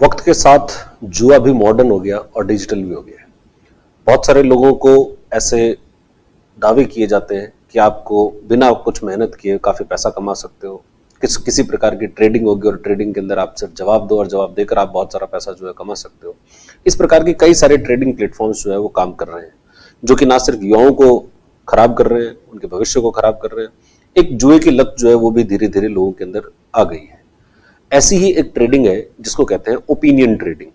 वक्त के साथ जुआ भी मॉडर्न हो गया और डिजिटल भी हो गया है। बहुत सारे लोगों को ऐसे दावे किए जाते हैं कि आपको बिना कुछ मेहनत किए काफ़ी पैसा कमा सकते हो। किसी प्रकार की ट्रेडिंग होगी और ट्रेडिंग के अंदर आप सिर्फ जवाब दो और जवाब देकर आप बहुत सारा पैसा जो है कमा सकते हो। इस प्रकार के कई सारे ट्रेडिंग प्लेटफॉर्म्स जो है वो काम कर रहे हैं, जो कि ना सिर्फ युवाओं को खराब कर रहे हैं, उनके भविष्य को खराब कर रहे हैं। एक जुए की लत जो है वो भी धीरे धीरे लोगों के अंदर आ गई है। ऐसी ही एक ट्रेडिंग है जिसको कहते हैं ओपिनियन ट्रेडिंग।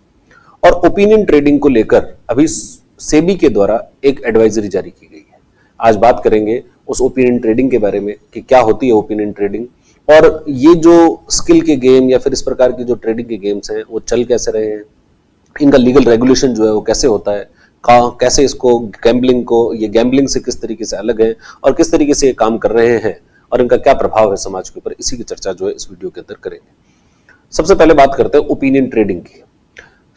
और ओपिनियन ट्रेडिंग को लेकर अभी सेबी के द्वारा एक एडवाइजरी जारी की गई है। आज बात करेंगे उस ओपिनियन ट्रेडिंग के बारे में कि क्या होती है ओपिनियन ट्रेडिंग, और ये जो स्किल के गेम या फिर इस प्रकार की जो ट्रेडिंग के गेम्स हैं वो चल कैसे रहे हैं, इनका लीगल रेगुलेशन जो है वो कैसे होता है, कैसे इसको गैम्बलिंग को, ये गैम्बलिंग से किस तरीके से अलग है और किस तरीके से ये काम कर रहे हैं और इनका क्या प्रभाव है समाज के ऊपर, इसी की चर्चा जो है इस वीडियो के अंदर करेंगे। सबसे पहले बात करते हैं ओपिनियन ट्रेडिंग की।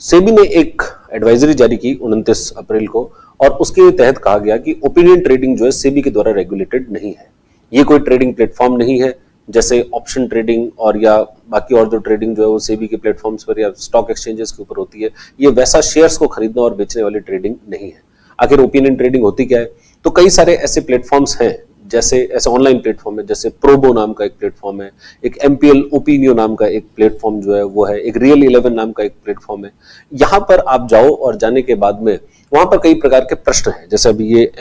सेबी ने एक एडवाइजरी जारी की 29 अप्रैल को, और उसके तहत कहा गया कि ओपिनियन ट्रेडिंग जो है सेबी के द्वारा रेगुलेटेड नहीं है। ये कोई ट्रेडिंग प्लेटफॉर्म नहीं है जैसे ऑप्शन ट्रेडिंग और या बाकी और जो ट्रेडिंग जो है वो सेबी के प्लेटफॉर्म्स पर या स्टॉक एक्सचेंजेस के ऊपर होती है। ये वैसा शेयर्स को खरीदना और बेचने वाली ट्रेडिंग नहीं है। आखिर ओपिनियन ट्रेडिंग होती क्या है? तो कई सारे ऐसे प्लेटफॉर्म्स हैं, जैसे ऐसे ऑनलाइन प्लेटफॉर्म है, जैसे प्रोबो नाम का एक प्लेटफॉर्म है, एक एमपीएल ओपिनियो नाम का एक प्लेटफॉर्म जो है वो है, एक रियल 11 नाम का एक प्लेटफॉर्म है। यहाँ पर आप जाओ और जाने के बाद में वहां पर कई प्रकार के प्रश्न हैं। जैसे अभी ये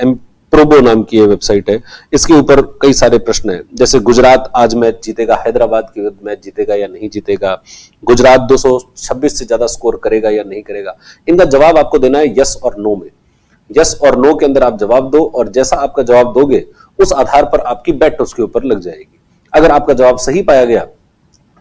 प्रोबो नाम की ये वेबसाइट है, इसके ऊपर कई सारे प्रश्न हैं, जैसे गुजरात आज मैच जीतेगा, हैदराबाद के विरुद्ध मैच जीतेगा या नहीं जीतेगा, गुजरात 226 से ज्यादा स्कोर करेगा या नहीं करेगा। इनका जवाब आपको देना है यस और नो में। यस और नो के अंदर आप जवाब दो, और जैसा आपका जवाब दोगे उस आधार पर आपकी बेट उसके ऊपर लग जाएगी। अगर आपका जवाब सही पाया गया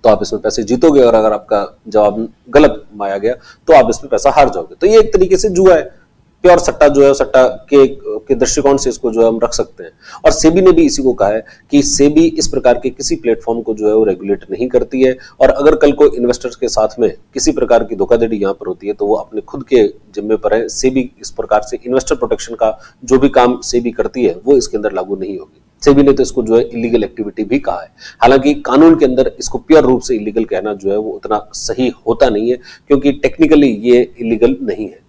तो आप इसमें पैसे जीतोगे, और अगर आपका जवाब गलत पाया गया तो आप इसमें पैसा हार जाओगे। तो ये एक तरीके से जुआ है, प्योर सट्टा जो है, सट्टा के दृष्टिकोण से इसको जो है हम रख सकते हैं। और सेबी ने भी इसी को कहा है कि सेबी इस प्रकार के किसी प्लेटफॉर्म को जो है वो रेगुलेट नहीं करती है, और अगर कल को इन्वेस्टर्स के साथ में किसी प्रकार की धोखाधड़ी यहाँ पर होती है तो वो अपने खुद के जिम्मे पर है। सेबी इस प्रकार से इन्वेस्टर प्रोटेक्शन का जो भी काम सेबी करती है वो इसके अंदर लागू नहीं होगी। सेबी ने तो इसको जो है इलीगल एक्टिविटी भी कहा है। हालांकि कानून के अंदर इसको प्योर रूप से इलीगल कहना जो है वो उतना सही होता नहीं है, क्योंकि टेक्निकली ये इलीगल नहीं है।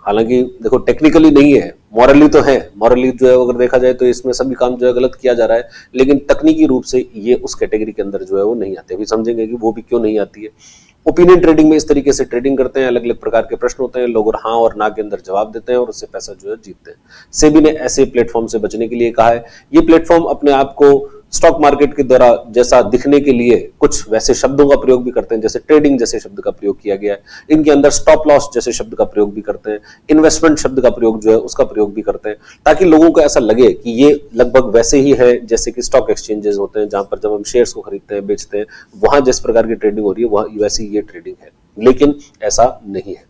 हालांकि देखो, टेक्निकली नहीं है, मॉरली तो है। मॉरली जो है अगर देखा जाए तो इसमें सभी काम जो है गलत किया जा रहा है, लेकिन तकनीकी रूप से ये उस कैटेगरी के अंदर जो है वो नहीं आते। अभी समझेंगे कि वो भी क्यों नहीं आती है। ओपिनियन ट्रेडिंग में इस तरीके से ट्रेडिंग करते हैं, अलग अलग प्रकार के प्रश्न होते हैं, लोग हाँ और ना के अंदर जवाब देते हैं और उससे पैसा जो है जीतते हैं। सेबी ने ऐसे प्लेटफॉर्म से बचने के लिए कहा है। ये प्लेटफॉर्म अपने आप को स्टॉक मार्केट के द्वारा जैसा दिखने के लिए कुछ वैसे शब्दों का प्रयोग भी करते हैं, जैसे ट्रेडिंग जैसे शब्द का प्रयोग किया गया है। इनके अंदर स्टॉप लॉस जैसे शब्द का प्रयोग भी करते हैं, इन्वेस्टमेंट शब्द का प्रयोग जो है उसका प्रयोग भी करते हैं, ताकि लोगों को ऐसा लगे कि ये लगभग वैसे ही है जैसे कि स्टॉक एक्सचेंजेस होते हैं, जहां पर जब हम शेयर्स को खरीदते हैं बेचते हैं वहां जिस प्रकार की ट्रेडिंग हो रही है वहां वैसी ये ट्रेडिंग है। लेकिन ऐसा नहीं है।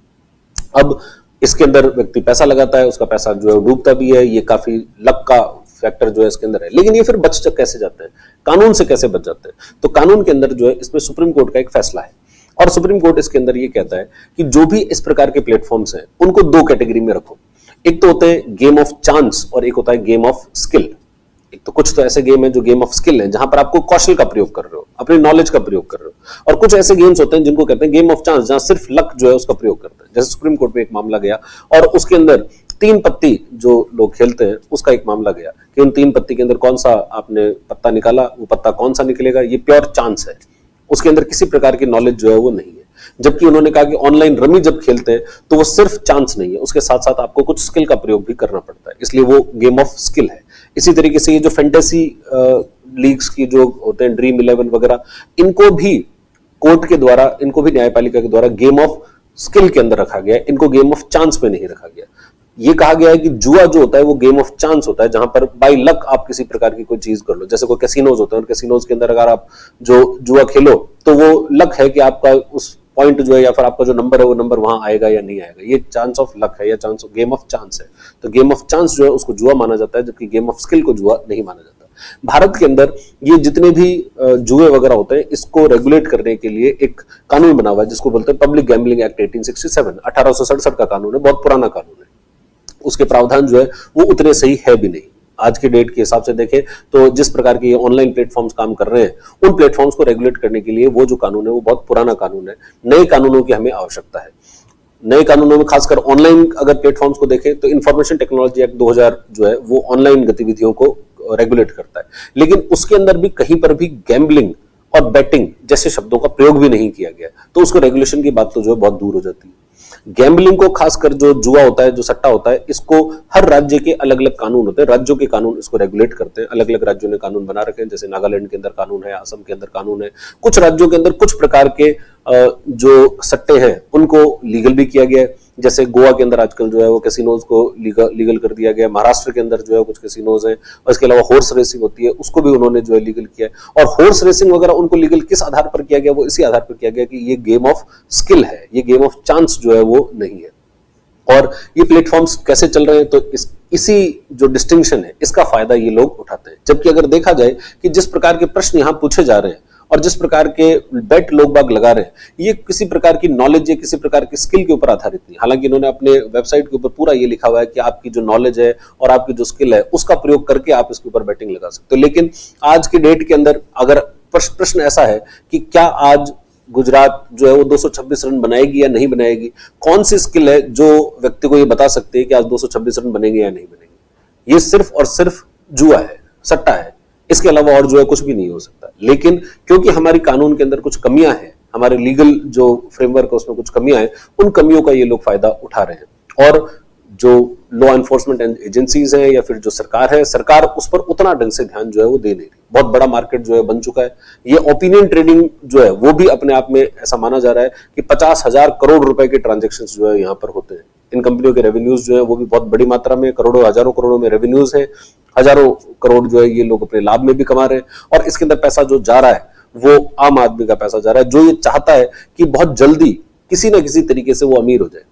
अब इसके अंदर व्यक्ति पैसा लगाता है, उसका पैसा जो है डूबता भी है। ये काफी लक का फैक्टर जो है इसके अंदर है। लेकिन ये फिर बच कैसे जाते हैं, कानून से कैसे बच जाते हैं? तो कानून के अंदर जो है इसमें सुप्रीम कोर्ट का एक फैसला है, और सुप्रीम कोर्ट इसके अंदर ये कहता है कि जो भी इस प्रकार के प्लेटफॉर्म्स हैं उनको दो कैटेगरी में रखो। एक तो होते हैं गेम ऑफ चांस और एक होता है गेम ऑफ स्किल। एक तो कुछ तो ऐसे गेम है जो गेम ऑफ स्किल है, जहां पर आपको कौशल का प्रयोग कर रहे हो, अपनी नॉलेज का प्रयोग कर रहे हो, और कुछ ऐसे गेम्स होते हैं जिनको कहते हैं गेम ऑफ चांस, जहां सिर्फ लक जो है उसका प्रयोग करते हैं। जैसे सुप्रीम कोर्ट में एक मामला गया और उसके अंदर 3 पत्ती जो लोग खेलते हैं उसका एक मामला गया कि उन 3 पत्ती के अंदर कौन सा आपने पत्ता निकाला, वो पत्ता कौन सा निकलेगा, ये प्योर चांस है। उसके अंदर किसी प्रकार की नॉलेज जो है वो नहीं है। जबकि उन्होंने कहा कि ऑनलाइन रमी जब खेलते हैं तो वो सिर्फ चांस नहीं है, उसके साथ साथ आपको कुछ स्किल का प्रयोग भी करना पड़ता है, इसलिए वो गेम ऑफ स्किल है। इसी तरीके से ये जो फैंटेसी लीग्स की जो होते हैं, ड्रीम 11 वगैरह, इनको भी कोर्ट के द्वारा, इनको भी न्यायपालिका के द्वारा गेम ऑफ स्किल के अंदर रखा गया है, इनको गेम ऑफ चांस में नहीं रखा गया। ये कहा गया है कि जुआ जो होता है वो गेम ऑफ चांस होता है, जहां पर बाय लक आप किसी प्रकार की कोई चीज कर लो। जैसे कोई कैसीनोज होते हैं, और कैसीनोज के अंदर अगर आप जो जुआ खेलो तो वो लक है कि आपका उस पॉइंट जो है या फिर आपका जो नंबर है वो नंबर वहां आएगा या नहीं आएगा। ये चांस ऑफ लक है या chance of game of chance है। तो गेम ऑफ चांस जो है उसको जुआ माना जाता है, जबकि गेम ऑफ स्किल को जुआ नहीं माना जाता। भारत के अंदर ये जितने भी जुए वगैरह होते हैं इसको रेगुलेट करने के लिए एक कानून बना हुआ है जिसको बोलते हैं पब्लिक गैम्बलिंग एक्ट 1867, 1867 का कानून है, बहुत पुराना कानून है। उसके प्रावधान जो है वो उतने सही है भी नहीं। आज के डेट के हिसाब से देखें तो जिस प्रकार के ये ऑनलाइन प्लेटफॉर्म्स काम कर रहे हैं उन प्लेटफॉर्म्स को रेगुलेट करने के लिए वो जो कानून है वो बहुत पुराना कानून है। नए कानूनों की हमें आवश्यकता है। नए कानूनों में खासकर ऑनलाइन अगर प्लेटफॉर्म्स को देखें तो इंफॉर्मेशन टेक्नोलॉजी एक्ट 2000 जो है वो ऑनलाइन गतिविधियों को रेगुलेट करता है, लेकिन उसके अंदर भी कहीं पर भी गैम्बलिंग और बैटिंग जैसे शब्दों का प्रयोग भी नहीं किया गया, तो उसको रेगुलेशन की बात तो जो है बहुत दूर हो जाती है। गैम्बलिंग को खासकर जो जुआ होता है, जो सट्टा होता है, इसको हर राज्य के अलग अलग कानून होते हैं, राज्यों के कानून इसको रेगुलेट करते हैं। अलग अलग राज्यों ने कानून बना रखे हैं, जैसे नागालैंड के अंदर कानून है, असम के अंदर कानून है। कुछ राज्यों के अंदर कुछ प्रकार के जो सट्टे हैं उनको लीगल भी किया गया है, जैसे गोवा के अंदर आजकल जो है वो कैसीनोज को लीगल कर दिया गया। महाराष्ट्र के अंदर जो है कुछ कैसीनोज हैं, और इसके अलावा हॉर्स रेसिंग होती है उसको भी उन्होंने जो है लीगल किया है। और हॉर्स रेसिंग वगैरह उनको लीगल किस आधार पर किया गया, वो इसी आधार पर किया गया कि ये गेम ऑफ स्किल है, ये गेम ऑफ चांस जो है वो नहीं है। और ये प्लेटफॉर्म्स कैसे चल रहे हैं, तो इसी जो डिस्टिंक्शन है इसका फायदा ये लोग उठाते हैं। जबकि अगर देखा जाए कि जिस प्रकार के प्रश्न यहां पूछे जा रहे हैं और जिस प्रकार के बेट लोग बाग लगा रहे हैं, ये किसी प्रकार की नॉलेज या किसी प्रकार की स्किल के ऊपर आधारित नहीं। हालांकि इन्होंने अपने वेबसाइट के ऊपर पूरा ये लिखा हुआ है कि आपकी जो नॉलेज है और आपकी जो स्किल है उसका प्रयोग करके आप इसके ऊपर बैटिंग लगा सकते हो। लेकिन आज के डेट के अंदर अगर प्रश्न ऐसा है कि क्या आज गुजरात जो है वो 226 रन बनाएगी या नहीं बनाएगी, कौन सी स्किल है जो व्यक्ति को ये बता सकती है कि आज 226 रन बनेंगे या नहीं बनेंगे? ये सिर्फ और सिर्फ जुआ है, सट्टा है, इसके अलावा और जो है कुछ भी नहीं हो सकता। लेकिन क्योंकि हमारी कानून के अंदर कुछ कमियां हैं, हमारे लीगल जो फ्रेमवर्क है उसमें कुछ कमियां हैं, उन कमियों का ये लोग फायदा उठा रहे हैं। और जो लॉ एनफोर्समेंट एजेंसीज है या फिर जो सरकार है, सरकार उस पर उतना ढंग से ध्यान जो है वो दे नहीं रही। बहुत बड़ा मार्केट जो है बन चुका है। ये ओपिनियन ट्रेडिंग जो है वो भी अपने आप में ऐसा माना जा रहा है कि 50,000 करोड़ रुपए के ट्रांजेक्शन जो है यहाँ पर होते हैं। इन कंपनियों के रेवेन्यूज जो है वो भी बहुत बड़ी मात्रा में, करोड़ों हजारों करोड़ों में रेवेन्यूज है, हजारों करोड़ जो है ये लोग अपने लाभ में भी कमा रहे हैं। और इसके अंदर पैसा जो जा रहा है वो आम आदमी का पैसा जा रहा है, जो ये चाहता है कि बहुत जल्दी किसी ना किसी तरीके से वो अमीर हो जाए,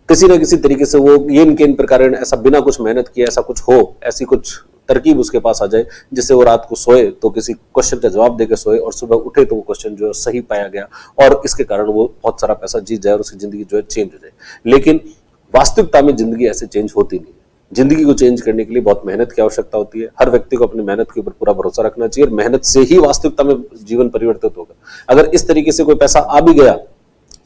किसी ना किसी तरीके से वो ये इनके इन प्रकार ऐसा बिना कुछ मेहनत किए ऐसा कुछ हो, ऐसी कुछ तरकीब उसके पास आ जाए जिससे वो रात को सोए तो किसी क्वेश्चन का जवाब देकर सोए और सुबह उठे तो वो क्वेश्चन जो है सही पाया गया और इसके कारण वो बहुत सारा पैसा जीत जाए और उसकी जिंदगी जो है चेंज हो जाए। लेकिन वास्तविकता में जिंदगी ऐसे चेंज होती नहीं है। जिंदगी को चेंज करने के लिए बहुत मेहनत की आवश्यकता होती है। हर व्यक्ति को अपनी मेहनत के ऊपर पूरा भरोसा रखना चाहिए और मेहनत से ही वास्तविकता में जीवन परिवर्तित होगा। अगर इस तरीके से कोई पैसा आ भी गया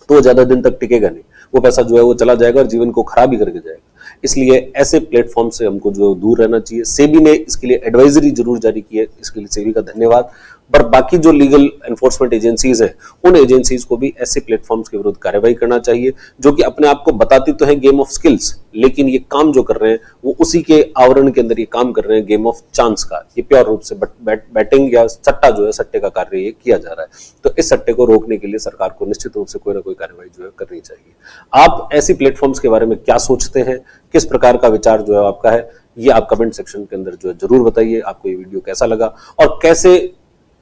तो वो ज्यादा दिन तक टिकेगा नहीं, वो पैसा जो है वो चला जाएगा और जीवन को खराब ही करके जाएगा। इसलिए ऐसे प्लेटफॉर्म से हमको जो दूर रहना चाहिए। सेबी ने इसके लिए एडवाइजरी जरूर जारी की है, इसके लिए सेबी का धन्यवाद। पर बाकी जो लीगल एनफोर्समेंट एजेंसीज है उन एजेंसीज को भी ऐसे प्लेटफॉर्म्स के विरुद्ध कार्रवाई करना चाहिए जो कि अपने आप को बताती तो है गेम ऑफ स्किल्स, लेकिन ये काम जो कर रहे हैं वो उसी के आवरण के अंदर ये काम कर रहे हैं गेम ऑफ चांस का। ये प्योर रूप से बैटिंग या सट्टा जो है, सट्टे का कार्य ये किया जा रहा है। तो इस सट्टे को रोकने के लिए सरकार को निश्चित रूप से कोई ना कोई कार्रवाई जो है करनी चाहिए। आप ऐसी प्लेटफॉर्म्स के बारे में क्या सोचते हैं, किस प्रकार का विचार जो है आपका है, ये आप कमेंट सेक्शन के अंदर जो है जरूर बताइए। आपको ये वीडियो कैसा लगा और कैसे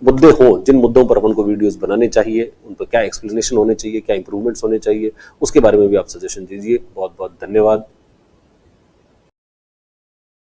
मुद्दे हो जिन मुद्दों पर अपन को वीडियोस बनाने चाहिए, उन पर क्या एक्सप्लेनेशन होने चाहिए, क्या इंप्रूवमेंट्स होने चाहिए, उसके बारे में भी आप सजेशन दीजिए। बहुत बहुत धन्यवाद।